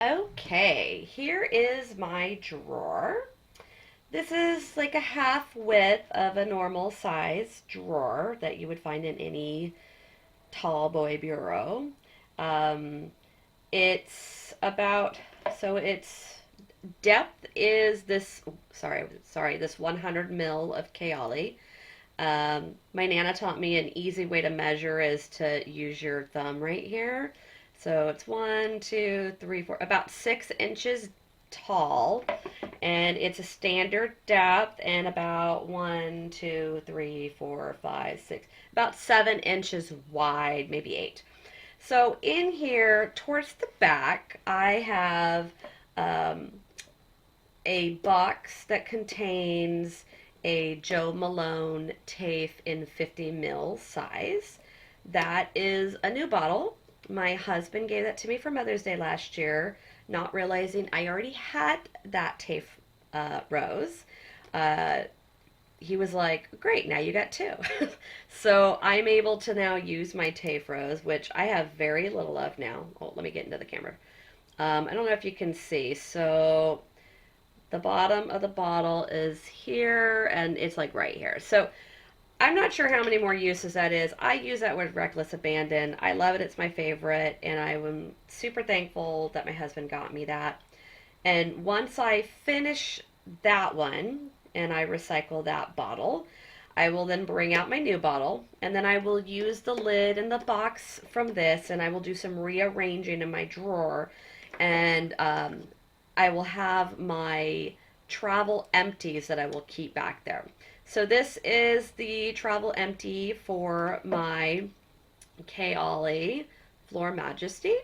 Okay, here is my drawer. This is like a half width of a normal size drawer that you would find in any tall boy bureau. Um, it's about, so its depth is this, sorry, this 100 mil of Kaoli. My Nana taught me an easy way to measure is to use your thumb right here. So it's 1, 2, 3, 4, about 6 inches tall, and it's a standard depth, and about 1, 2, 3, 4, 5, 6, about 7 inches wide, maybe 8. So in here, towards the back, I have um, a box that contains a Joe Malone TAFE in 50 mil size. That is a new bottle. My husband gave that to me for Mother's Day last year, not realizing I already had that TAFE rose. Uh, he was like, "Great, now you got two." So I'm able to now use my TAFE rose, which I have very little of now. Oh, let me get into the camera. I don't know if you can see. So the bottom of the bottle is here and it's like right here. So I'm not sure how many more uses that is. I use that with reckless abandon. I love it. It's my favorite. And I am super thankful that my husband got me that. And once I finish that one and I recycle that bottle, I will then bring out my new bottle and then I will use the lid and the box from this and I will do some rearranging in my drawer and I will have my travel empties that I will keep back there. So this is the travel empty for my Kaoli Floor Majesty.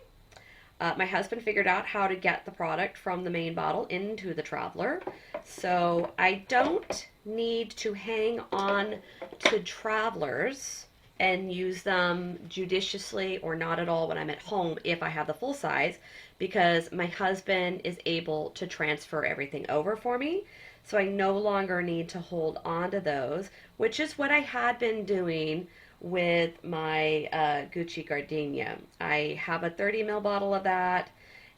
My husband figured out how to get the product from the main bottle into the traveler. So I don't need to hang on to travelers and use them judiciously or not at all when I'm at home if I have the full size because my husband is able to transfer everything over for me. So I no longer need to hold on to those, which is what I had been doing with my Gucci Gardenia. I have a 30 ml bottle of that,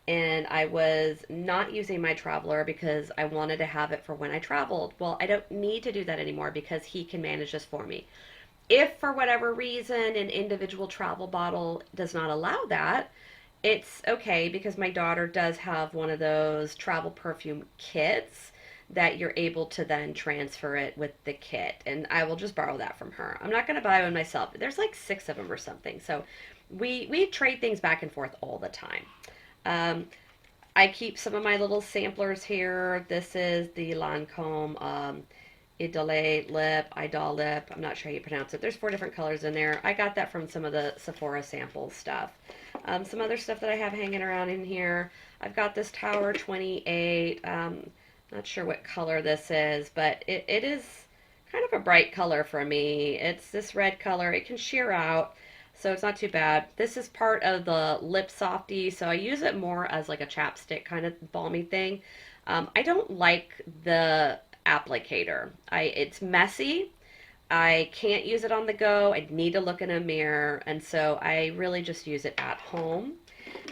and I was not using my traveler because I wanted to have it for when I traveled. Well, I don't need to do that anymore because he can manage this for me. If for whatever reason an individual travel bottle does not allow that, it's okay because my daughter does have one of those travel perfume kits that you're able to then transfer it with the kit. And I will just borrow that from her. I'm not going to buy one myself. There's like 6 of them or something. So we trade things back and forth all the time. Um, I keep some of my little samplers here. This is the Lancome Idol Lip. I'm not sure how you pronounce it. There's 4 different colors in there. I got that from some of the Sephora sample stuff. Some other stuff that I have hanging around in here. I've got this Tower 28. Not sure what color this is, but it is kind of a bright color for me. It's this red color. It can sheer out, so it's not too bad. This is part of the Lip Softy, so I use it more as like a chapstick kind of balmy thing. I don't like the applicator. It's messy. I can't use it on the go. I need to look in a mirror, and so I really just use it at home.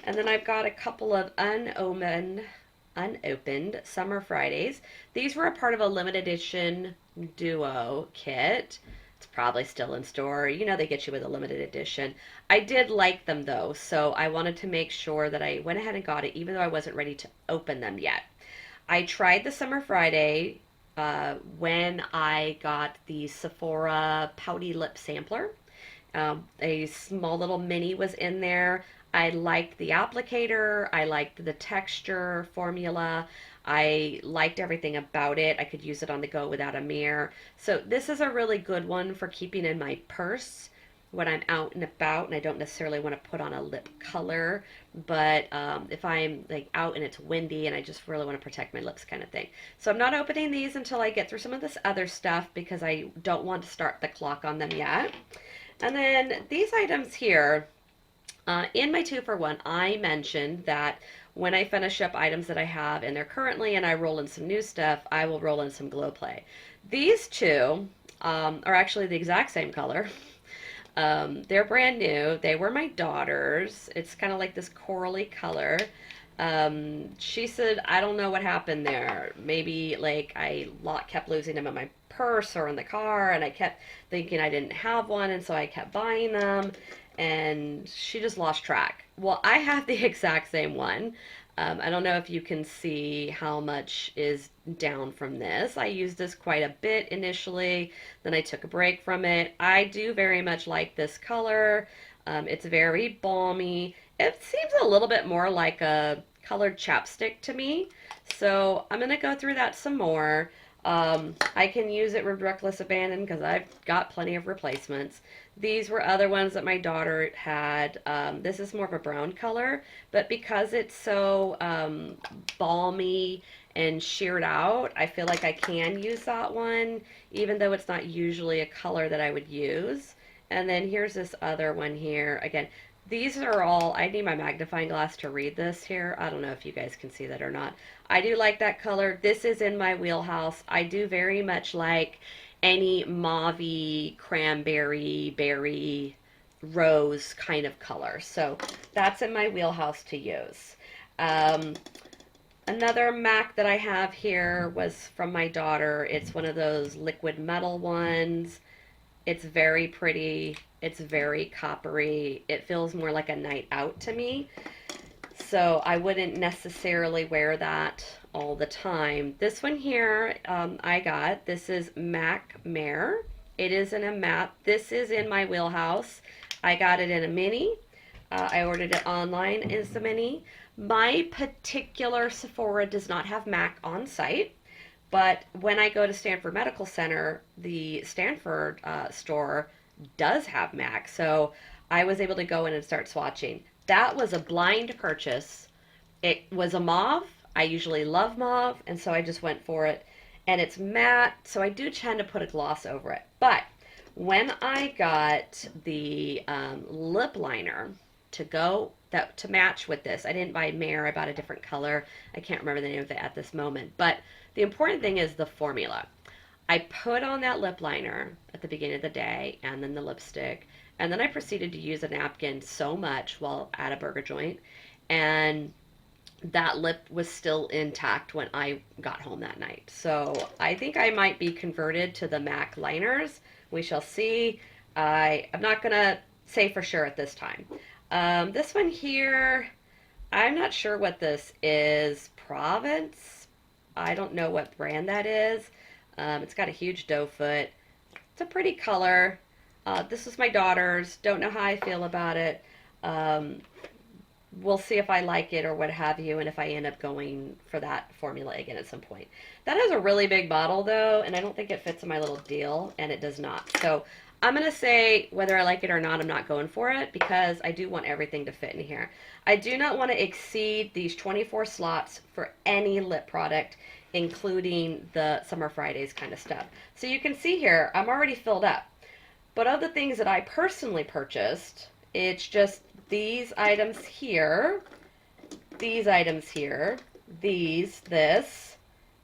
And then I've got a couple of unopened Summer Fridays. These were a part of a limited edition duo kit. It's probably still in store. You know they get you with a limited edition. I did like them though, so I wanted to make sure that I went ahead and got it even though I wasn't ready to open them yet. I tried the Summer Friday when I got the Sephora Pouty Lip Sampler. A small little mini was in there. I liked the applicator. I liked the texture formula. I liked everything about it. I could use it on the go without a mirror. So this is a really good one for keeping in my purse when I'm out and about and I don't necessarily want to put on a lip color, but if I'm like out and it's windy and I just really want to protect my lips kind of thing. So I'm not opening these until I get through some of this other stuff because I don't want to start the clock on them yet. And then these items here, in my 2 for 1, I mentioned that when I finish up items that I have in there currently and I roll in some new stuff, I will roll in some Glow Play. These two are actually the exact same color. They're brand new. They were my daughter's. It's kind of like this corally color. She said, I don't know what happened there. Maybe like kept losing them in my purse or in the car, and I kept thinking I didn't have one, and so I kept buying them, and she just lost track. Well, I have the exact same one. I don't know if you can see how much is down from this. I used this quite a bit initially, then I took a break from it. I do very much like this color. It's very balmy. It seems a little bit more like a colored chapstick to me. So I'm going to go through that some more. I can use it with reckless abandon because I've got plenty of replacements. These were other ones that my daughter had. This is more of a brown color, but because it's so balmy and sheared out, I feel like I can use that one, even though it's not usually a color that I would use. And then here's this other one here. Again, these are all, I need my magnifying glass to read this here. I don't know if you guys can see that or not. I do like that color. This is in my wheelhouse. I do very much like any mauve-y, cranberry, berry, rose kind of color. So that's in my wheelhouse to use. Um, Another MAC that I have here was from my daughter. It's one of those liquid metal ones. It's very pretty. It's very coppery. It feels more like a night out to me. So I wouldn't necessarily wear that all the time. This one here I got. This is MAC Mare. It is in a matte. This is in my wheelhouse. I got it in a mini. I ordered it online as a mini. My particular Sephora does not have MAC on site. But when I go to Stanford Medical Center, the Stanford store does have MAC. So I was able to go in and start swatching. That was a blind purchase. It was a mauve. I usually love mauve, and so I just went for it. And it's matte, so I do tend to put a gloss over it. But when I got the lip liner to match with this, I didn't buy Mare. I bought a different color. I can't remember the name of it at this moment. But the important thing is the formula. I put on that lip liner at the beginning of the day and then the lipstick. And then I proceeded to use a napkin so much while at a burger joint. And that lip was still intact when I got home that night. So I think I might be converted to the MAC liners. We shall see. I'm not going to say for sure at this time. This one here, I'm not sure what this is. Provence. I don't know what brand that is. It's got a huge doe foot. It's a pretty color. This is my daughter's. Don't know how I feel about it. We'll see if I like it or what have you, and if I end up going for that formula again at some point. That is a really big bottle, though, and I don't think it fits in my little deal, and it does not. So I'm going to say whether I like it or not, I'm not going for it because I do want everything to fit in here. I do not want to exceed these 24 slots for any lip product, including the Summer Fridays kind of stuff. So you can see here, I'm already filled up. But of the things that I personally purchased, it's just these items here, this,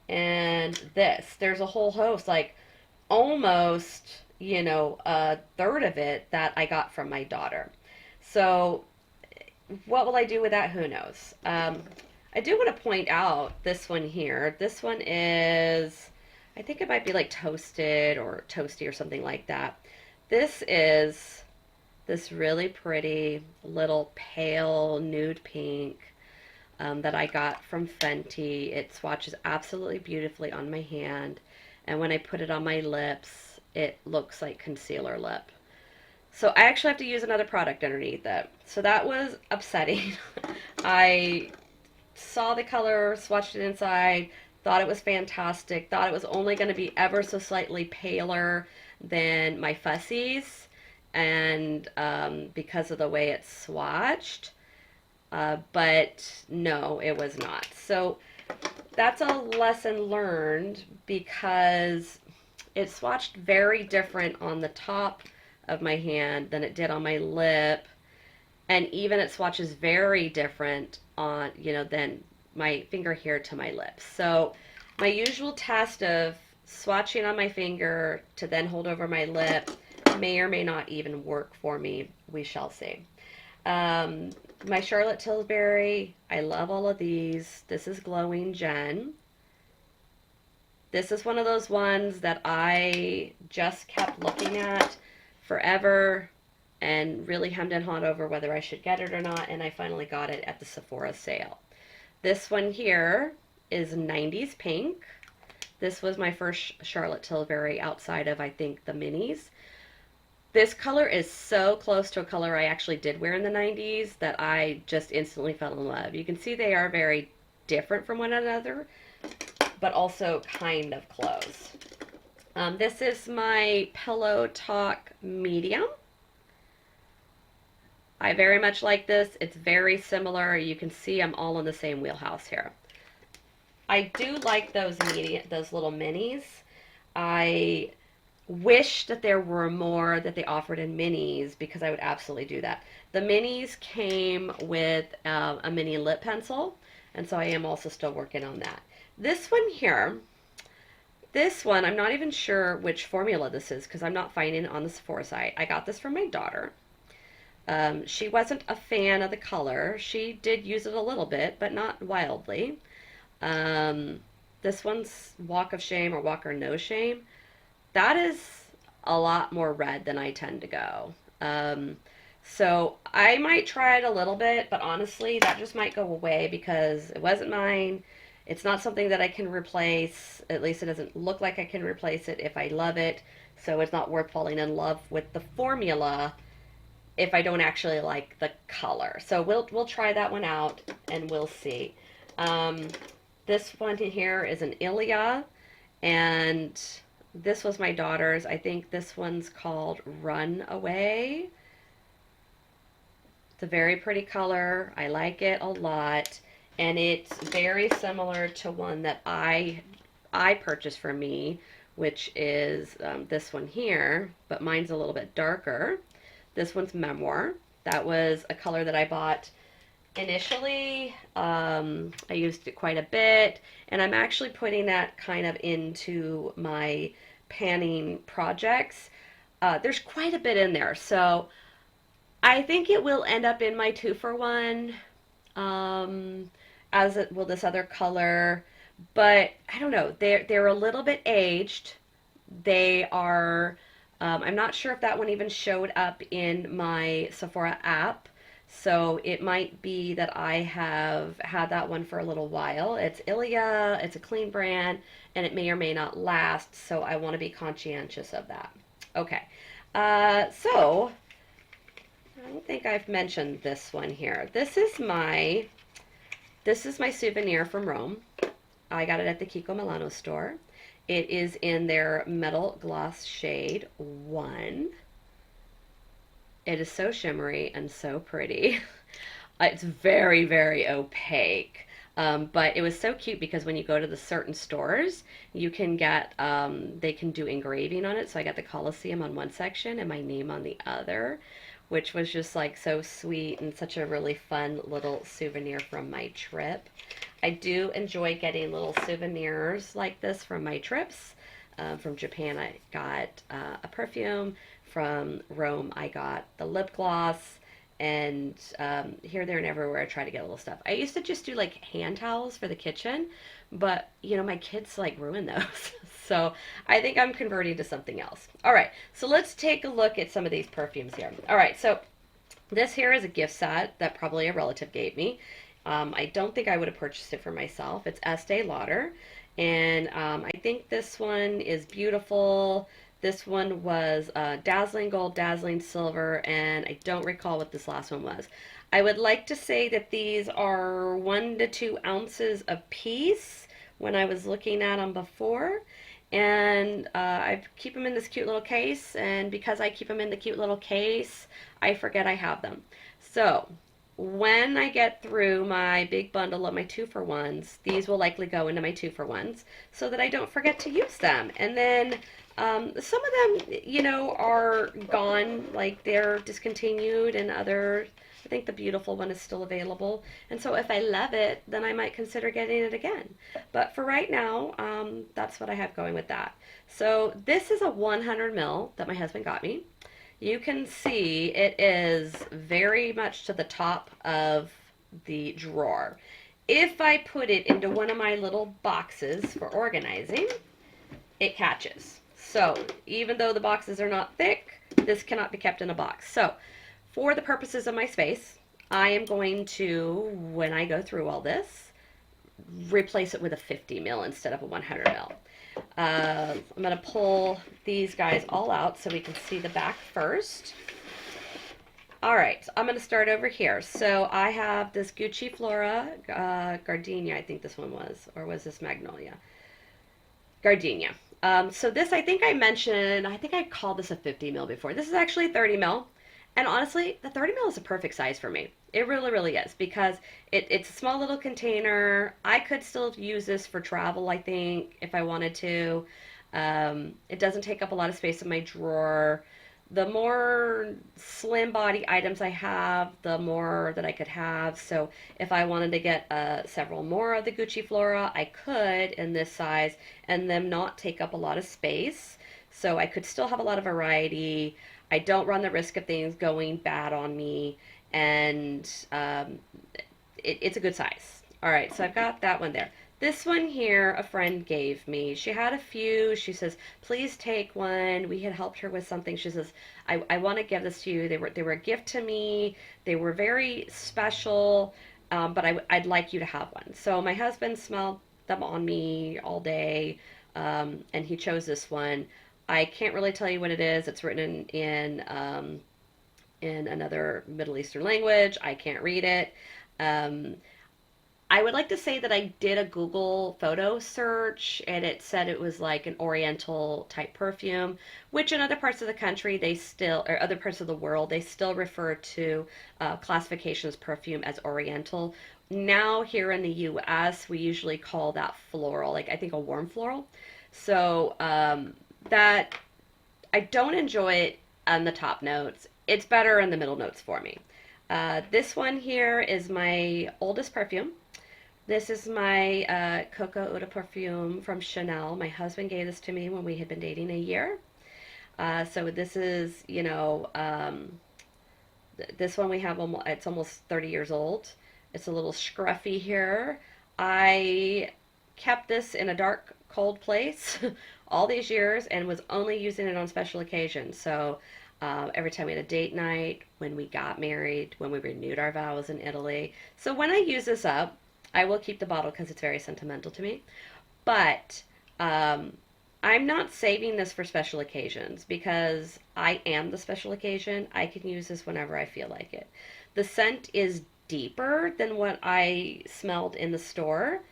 and this. There's a whole host, like almost, a third of it that I got from my daughter. So what will I do with that? Who knows? I do want to point out this one here. This one is, I think it might be like toasted or toasty or something like that. This is this really pretty little pale nude pink that I got from Fenty. It swatches absolutely beautifully on my hand, and when I put it on my lips, it looks like concealer lip. So I actually have to use another product underneath it. So that was upsetting. I saw the color, swatched it inside, thought it was fantastic, thought it was only going to be ever so slightly paler than my Fussies, and because of the way it's swatched, but no, it was not. So that's a lesson learned because it swatched very different on the top of my hand than it did on my lip, and even it swatches very different on, than my finger here to my lips. So my usual test of swatching on my finger to then hold over my lip may or may not even work for me. We shall see. My Charlotte Tilbury, I love all of these. This is Glowing Jen. This is one of those ones that I just kept looking at forever and really hemmed and hawed over whether I should get it or not, and I finally got it at the Sephora sale. This one here is 90s Pink. This was my first Charlotte Tilbury outside of, I think, the minis. This color is so close to a color I actually did wear in the 90s that I just instantly fell in love. You can see they are very different from one another, but also kind of close. This is my Pillow Talk Medium. I very much like this. It's very similar. You can see I'm all in the same wheelhouse here. I do like those little minis. I wish that there were more that they offered in minis because I would absolutely do that. The minis came with a mini lip pencil, and so I am also still working on that. This one here, this one, I'm not even sure which formula this is because I'm not finding it on the Sephora site. I got this from my daughter. She wasn't a fan of the color. She did use it a little bit, but not wildly. Um, this one's Walk of Shame or Walk or No Shame. That is a lot more red than I tend to go. So I might try it a little bit, but honestly, that just might go away because it wasn't mine. It's not something that I can replace. At least it doesn't look like I can replace it if I love it. So it's not worth falling in love with the formula if I don't actually like the color. So we'll try that one out and we'll see. Um, this one here is an Ilia, and this was my daughter's. I think this one's called Runaway. It's a very pretty color. I like it a lot. And it's very similar to one that I purchased for me, which is this one here, but mine's a little bit darker. This one's Memoir. That was a color that I bought initially. I used it quite a bit, and I'm actually putting that kind of into my panning projects. There's quite a bit in there, so I think it will end up in my 2-for-1, as it will this other color. But I don't know. They're a little bit aged. They are. I'm not sure if that one even showed up in my Sephora app. So it might be that I have had that one for a little while. It's Ilia, it's a clean brand, and it may or may not last, so I want to be conscientious of that. Okay, so I don't think I've mentioned this one here. This is my souvenir from Rome. I got it at the Kiko Milano store. It is in their Metal Gloss shade 1. It is so shimmery and so pretty. It's very, very opaque. But it was so cute because when you go to the certain stores, you can get, they can do engraving on it. So I got the Colosseum on one section and my name on the other, which was just like so sweet and such a really fun little souvenir from my trip. I do enjoy getting little souvenirs like this from my trips. From Japan, I got a perfume. From Rome, I got the lip gloss, and here, there, and everywhere I try to get a little stuff. I used to just do like hand towels for the kitchen, but my kids like ruin those. So I think I'm converting to something else. All right, so let's take a look at some of these perfumes here. All right, so this here is a gift set that probably a relative gave me. I don't think I would have purchased it for myself. It's Estee Lauder, and I think this one is beautiful. This one was dazzling gold, dazzling silver, and I don't recall what this last one was. I would like to say that these are 1 to 2 ounces a piece when I was looking at them before. And I keep them in this cute little case, and because I keep them in the cute little case, I forget I have them. So when I get through my big bundle of my 2-for-1s, these will likely go into my 2-for-1s so that I don't forget to use them. And then some of them, are gone, like they're discontinued, and others, I think the beautiful one is still available. And so if I love it, then I might consider getting it again. But for right now, that's what I have going with that. So this is a 100 ml that my husband got me. you can see it is very much to the top of the drawer. If I put it into one of my little boxes for organizing, it catches. So even though the boxes are not thick, this cannot be kept in a box. So for the purposes of my space, I am going to, when I go through all this, replace it with a 50 mil instead of a 100 mil. I'm going to pull these guys all out so we can see the back first. All right, I'm going to start over here. So I have this Gucci Flora Gardenia, I think this one was, or was this Magnolia? Gardenia. So this, I think I mentioned, I think I called this a 50 mil before. This is actually 30 mil. And honestly, the 30 mil is a perfect size for me. It really, really is because it's a small little container. I could still use this for travel, I think, if I wanted to. It doesn't take up a lot of space in my drawer. The more slim body items I have, the more that I could have. So if I wanted to get several more of the Gucci Flora, I could in this size and them not take up a lot of space. So I could still have a lot of variety. I don't run the risk of things going bad on me, and it's a good size. All right, so I've got that one there. This one here, a friend gave me. She had a few. She says, please take one. We had helped her with something. She says, I want to give this to you. They were a gift to me. They were very special, but I'd like you to have one. So my husband smelled them on me all day, and he chose this one. I can't really tell you what it is. It's written in another Middle Eastern language. I can't read it. Um, I would like to say that I did a Google photo search and it said it was like an oriental type perfume, which in other parts of the country they still, or other parts of the world, they still refer to classifications perfume as oriental. Now here in the US, we usually call that floral, like I think a warm floral. So that I don't enjoy it on the top notes. It's better in the middle notes for me. This one here is my oldest perfume. This is my Coco Eau de Perfume from Chanel. My husband gave this to me when we had been dating a year. So this is, this one we have, it's almost 30 years old. It's a little scruffy here. I kept this in a dark, cold place all these years and was only using it on special occasions. So every time we had a date night, when we got married, when we renewed our vows in Italy. So when I use this up, I will keep the bottle because it's very sentimental to me. But I'm not saving this for special occasions because I am the special occasion. I can use this whenever I feel like it. The scent is deeper than what I smelled in the store,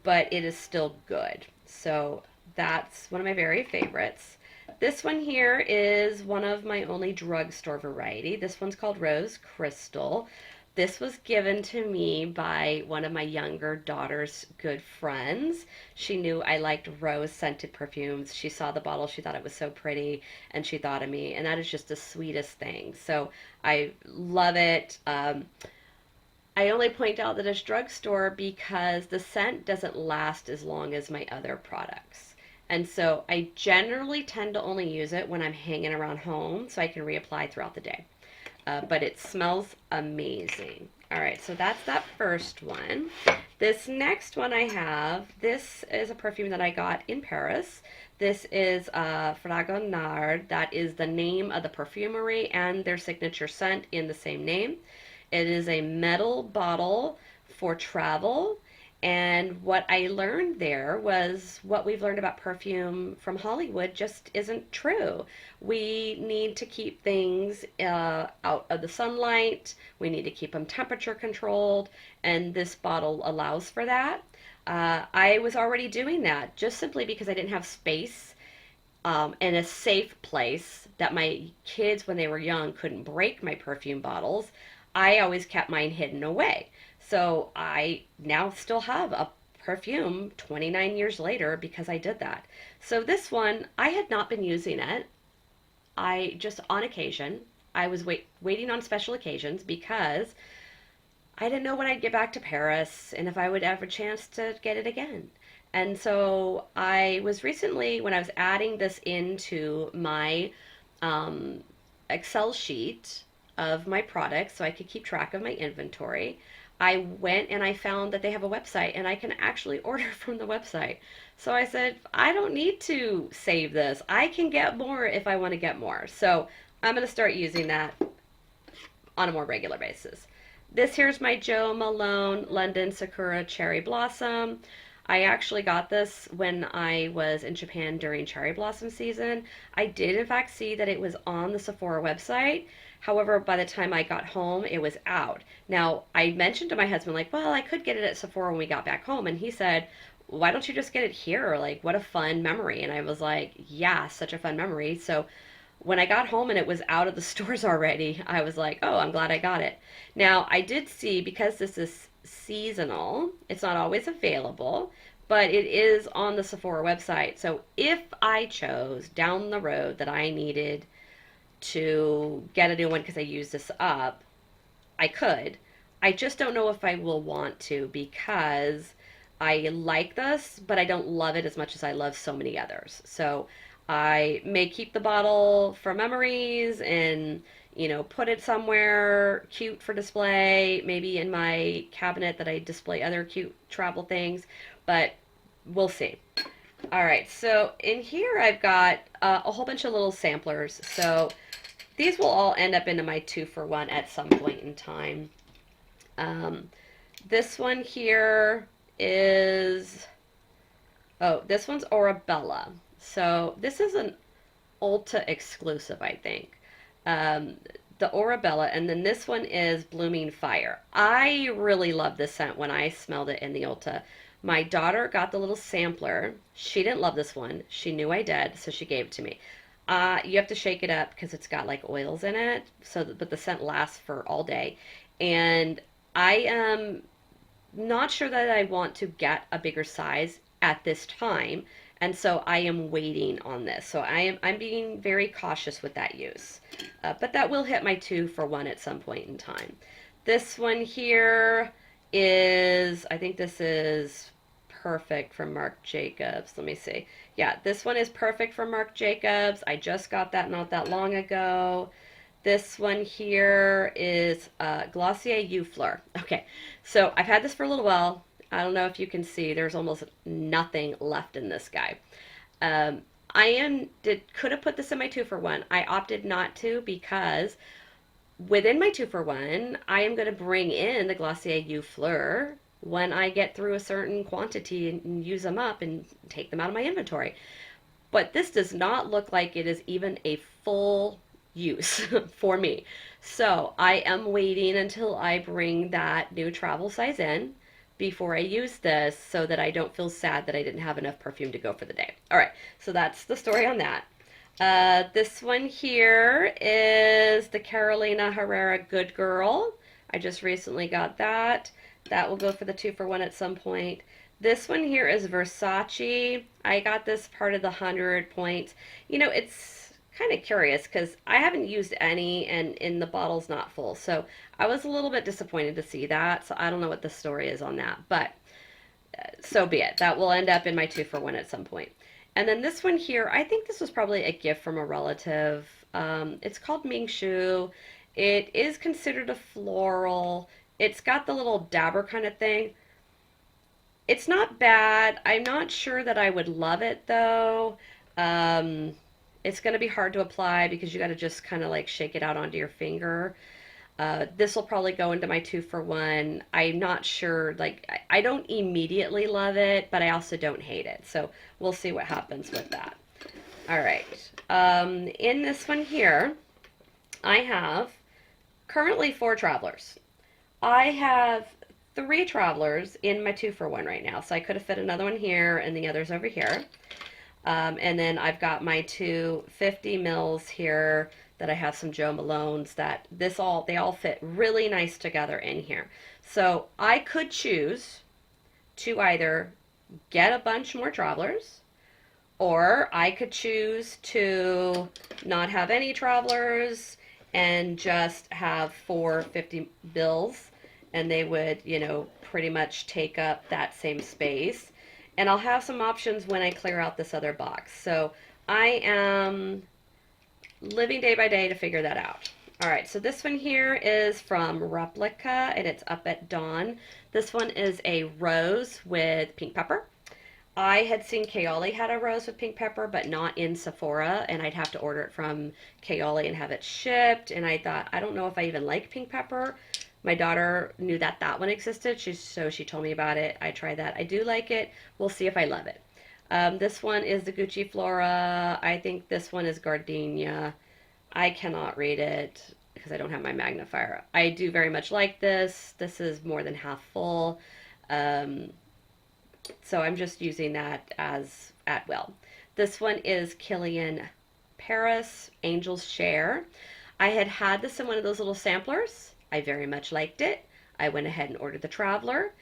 but it is still good. So that's one of my very favorites. This one here is one of my only drugstore variety. This one's called Rose Crystal. This was given to me by one of my younger daughter's good friends. She knew I liked rose scented perfumes. She saw the bottle, she thought it was so pretty, and she thought of me. And that is just the sweetest thing. So I love it. I only point out that it's drugstore because the scent doesn't last as long as my other products. And so I generally tend to only use it when I'm hanging around home so I can reapply throughout the day. But it smells amazing. All right, so that's that first one. This next one I have, this is a perfume that I got in Paris. This is Fragonard. That is the name of the perfumery and their signature scent in the same name. It is a metal bottle for travel. And what I learned there was what we've learned about perfume from Hollywood just isn't true. We need to keep things out of the sunlight. We need to keep them temperature controlled, and this bottle allows for that. I was already doing that just simply because I didn't have space in a safe place that my kids, when they were young, couldn't break my perfume bottles. I always kept mine hidden away. So I now still have a perfume 29 years later because I did that. So this one, I had not been using it. I just on occasion, I was waiting on special occasions because I didn't know when I'd get back to Paris and if I would have a chance to get it again. And so I was recently, when I was adding this into my um, Excel sheet of my products so I could keep track of my inventory. I went and I found that they have a website and I can actually order from the website. So I said, I don't need to save this. I can get more if I want to get more. So I'm going to start using that on a more regular basis. This here's my Joe Malone London Sakura Cherry Blossom. I actually got this when I was in Japan during cherry blossom season. I did in fact see that it was on the Sephora website. However, by the time I got home, it was out. Now, I mentioned to my husband, like, well, I could get it at Sephora when we got back home. And he said, why don't you just get it here? Like, what a fun memory. And I was like, yeah, such a fun memory. So when I got home and it was out of the stores already, I was like, oh, I'm glad I got it. Now, I did see, because this is seasonal, it's not always available, but it is on the Sephora website. So if I chose down the road that I needed to get a new one because I used this up, I could. I just don't know if I will want to because I like this, but I don't love it as much as I love so many others. So I may keep the bottle for memories and, put it somewhere cute for display, maybe in my cabinet that I display other cute travel things, but we'll see. All right, so in here I've got a whole bunch of little samplers. So these will all end up into my 2-for-1 at some point in time. Um, this one here is, oh, this one's Orabella. So this is an Ulta exclusive, I think. Um, the Orabella, and then this one is Blooming Fire. I really love this scent when I smelled it in the Ulta. My daughter got the little sampler. She didn't love this one. She knew I did, so she gave it to me. You have to shake it up because it's got like oils in it. But the scent lasts for all day. And I am not sure that I want to get a bigger size at this time, and so I am waiting on this. So I'm being very cautious with that use, but that will hit my 2-for-1 at some point in time. This one here is, I think this is Perfect from Marc Jacobs. Let me see. Yeah, this one is Perfect from Marc Jacobs. I just got that not that long ago. This one here is Glossier You Fleur. Okay, so I've had this for a little while. I don't know if you can see, there's almost nothing left in this guy. Could have put this in my 2-for-1. I opted not to because within my 2-for-1, I am going to bring in the Glossier You Fleur when I get through a certain quantity and use them up and take them out of my inventory. But this does not look like it is even a full use for me. So I am waiting until I bring that new travel size in before I use this so that I don't feel sad that I didn't have enough perfume to go for the day. All right, so that's the story on that. This one here is the Carolina Herrera Good Girl. I just recently got that. That will go for the 2-for-1 at some point. This one here is Versace. I got this part of the 100 points. It's kind of curious because I haven't used any and the bottle's not full. So I was a little bit disappointed to see that. So I don't know what the story is on that, but so be it. That will end up in my 2-for-1 at some point. And then this one here, I think this was probably a gift from a relative. It's called Ming Shu. It is considered a floral. It's got the little dabber kind of thing. It's not bad. I'm not sure that I would love it though. Um, it's going to be hard to apply because you got to just kind of like shake it out onto your finger. This will probably go into my 2-for-1. I'm not sure, like, I don't immediately love it, but I also don't hate it. So we'll see what happens with that. All right. In this one here, I have currently 4 travelers. I have 3 travelers in my 2-for-1 right now. So I could have fit another one here and the others over here. And then I've got my 2 50 mils here that I have some Joe Malones that they all fit really nice together in here. So I could choose to either get a bunch more travelers, or I could choose to not have any travelers and just have 4 50 bills, and they would, pretty much take up that same space. And I'll have some options when I clear out this other box. So I am living day by day to figure that out. All right, so this one here is from Replica, and it's Up at Dawn. This one is a rose with pink pepper. I had seen Kaoli had a rose with pink pepper, but not in Sephora, and I'd have to order it from Kaoli and have it shipped. And I thought, I don't know if I even like pink pepper. My daughter knew that that one existed, so she told me about it. I tried that. I do like it. We'll see if I love it. This one is the Gucci Flora. I think this one is Gardenia. I cannot read it because I don't have my magnifier. I do very much like this. This is more than half full. Um, so I'm just using that as at will. This one is Killian Paris Angel's Share. I had this in one of those little samplers. I very much liked it. I went ahead and ordered the Traveler.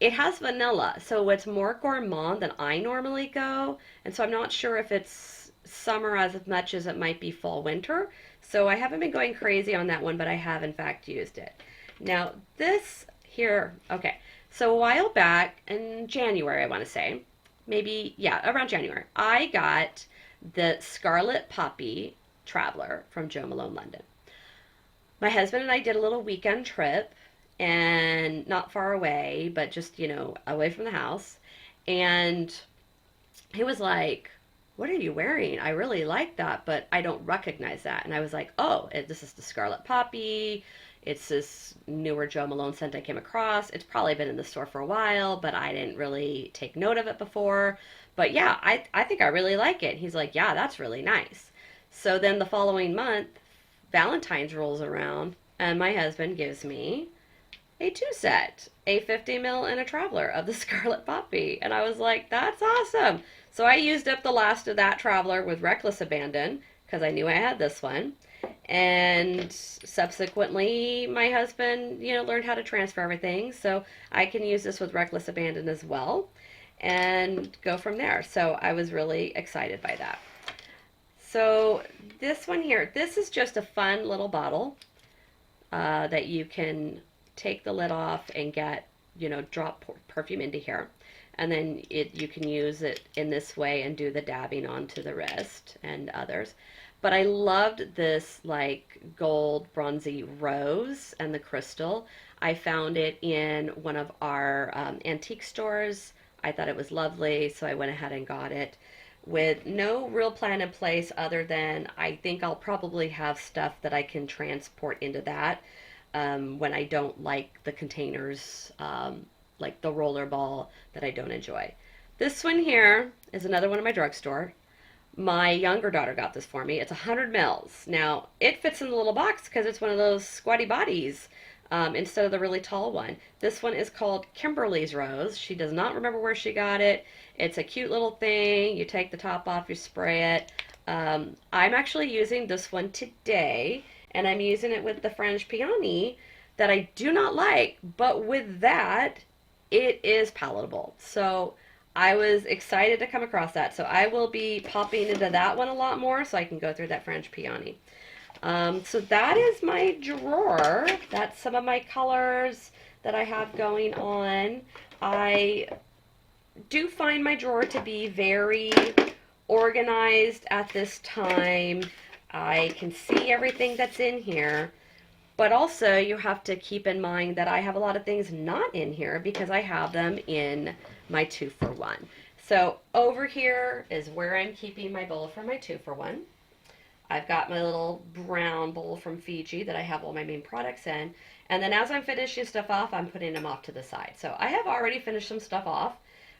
It has vanilla, so it's more gourmand than I normally go, and so I'm not sure if it's summer as much as it might be fall winter. So I haven't been going crazy on that one, but I have in fact used it. Now this here, okay, so a while back in January, I want to say, maybe, yeah, around January, I got the Scarlet Poppy Traveler from Jo Malone London. My husband and I did a little weekend trip, and not far away, but just, away from the house. And he was like, "What are you wearing? I really like that, but I don't recognize that." And I was like, "Oh, this is the Scarlet Poppy. It's this newer Jo Malone scent I came across. It's probably been in the store for a while, but I didn't really take note of it before. But yeah, I think I really like it." He's like, "Yeah, that's really nice." So then the following month, Valentine's rolls around, and my husband gives me a two set, a 50 ml and a Traveler of the Scarlet Poppy. And I was like, that's awesome. So I used up the last of that Traveler with Reckless Abandon because I knew I had this one. And subsequently, my husband, learned how to transfer everything. So I can use this with Reckless Abandon as well and go from there. So I was really excited by that. So this one here, this is just a fun little bottle that you can take the lid off and get, drop perfume into here. And then you can use it in this way and do the dabbing onto the wrist and others. But I loved this like gold bronzy rose and the crystal. I found it in one of our antique stores. I thought it was lovely, so I went ahead and got it with no real plan in place other than I think I'll probably have stuff that I can transport into that when I don't like the containers, like the roller ball that I don't enjoy. This one here is another one in my drugstore. My younger daughter got this for me. It's 100 mils. Now, it fits in the little box because it's one of those squatty bodies instead of the really tall one. This one is called Kimberly's Rose. She does not remember where she got it. It's a cute little thing. You take the top off, you spray it. I'm actually using this one today, and I'm using it with the French Peony that I do not like, but with that, it is palatable. So I was excited to come across that. So I will be popping into that one a lot more so I can go through that French Peony. So that is my drawer. That's some of my colors that I have going on. I do find my drawer to be very organized at this time. I can see everything that's in here. But also you have to keep in mind that I have a lot of things not in here because I have them in my 2-for-1. So over here is where I'm keeping my bowl for my 2-for-1. I've got my little brown bowl from Fiji that I have all my main products in. And then as I'm finishing stuff off, I'm putting them off to the side. So I have already finished some stuff off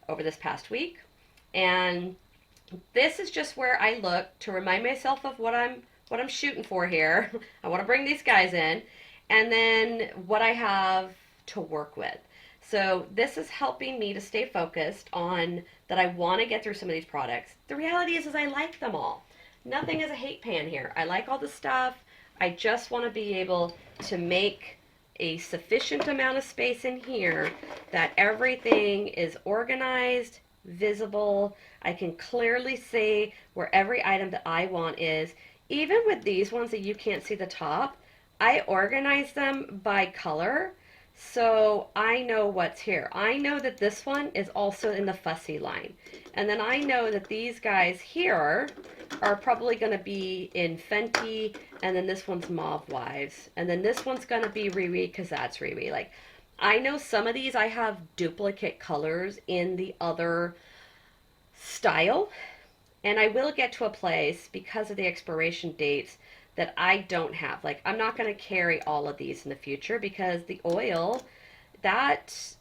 over this past week. And this is just where I look to remind myself of what I'm shooting for here. I want to bring these guys in, and then what I have to work with. So this is helping me to stay focused on that I want to get through some of these products. The reality is I like them all. Nothing is a hate pan here. I like all the stuff. I just want to be able to make a sufficient amount of space in here that everything is organized, visible. I can clearly see where every item that I want is. Even with these ones that you can't see the top, I organize them by color, so I know what's here. I know that this one is also in the fussy line. And then I know that these guys here are probably going to be in Fenty, and then this one's Mauve Wives, and then this one's going to be Riri because that's Riri. Like, I know some of these I have duplicate colors in the other style, and I will get to a place because of the expiration dates that I don't have. Like, I'm not going to carry all of these in the future because the oil that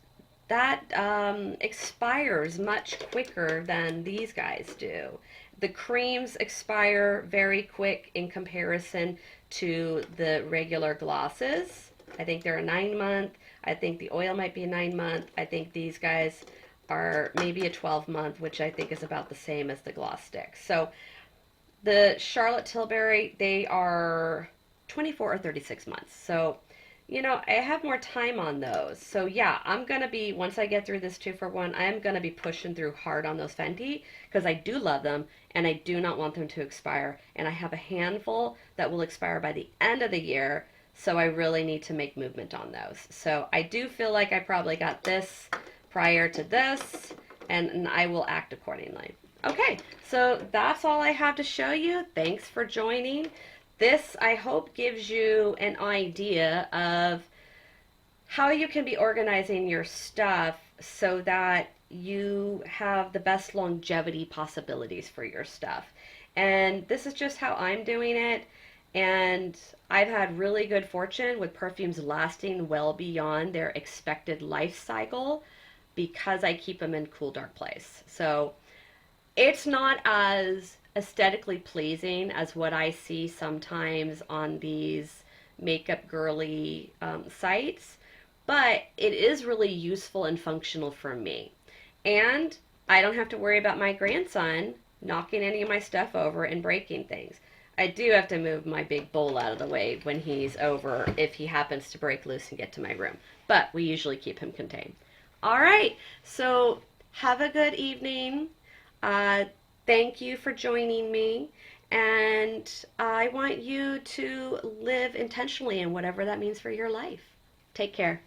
expires much quicker than these guys do. The creams expire very quick in comparison to the regular glosses. I think they're a 9 month. I think the oil might be a 9 month. I think these guys are maybe a 12 month, which I think is about the same as the gloss sticks. So the Charlotte Tilbury, they are 24 or 36 months. So, I have more time on those. So yeah, I'm going to be, once I get through this 2-for-1, I am going to be pushing through hard on those Fenty because I do love them and I do not want them to expire. And I have a handful that will expire by the end of the year. So I really need to make movement on those. So I do feel like I probably got this prior to this, and I will act accordingly. Okay, so that's all I have to show you. Thanks for joining. This, I hope, gives you an idea of how you can be organizing your stuff so that you have the best longevity possibilities for your stuff. And this is just how I'm doing it. And I've had really good fortune with perfumes lasting well beyond their expected life cycle because I keep them in cool, dark place. So it's not as aesthetically pleasing as what I see sometimes on these makeup girly sites, but it is really useful and functional for me. And I don't have to worry about my grandson knocking any of my stuff over and breaking things. I do have to move my big bowl out of the way when he's over if he happens to break loose and get to my room. But we usually keep him contained. All right, so have a good evening. Uh, Thank you for joining me. And I want you to live intentionally in whatever that means for your life. Take care.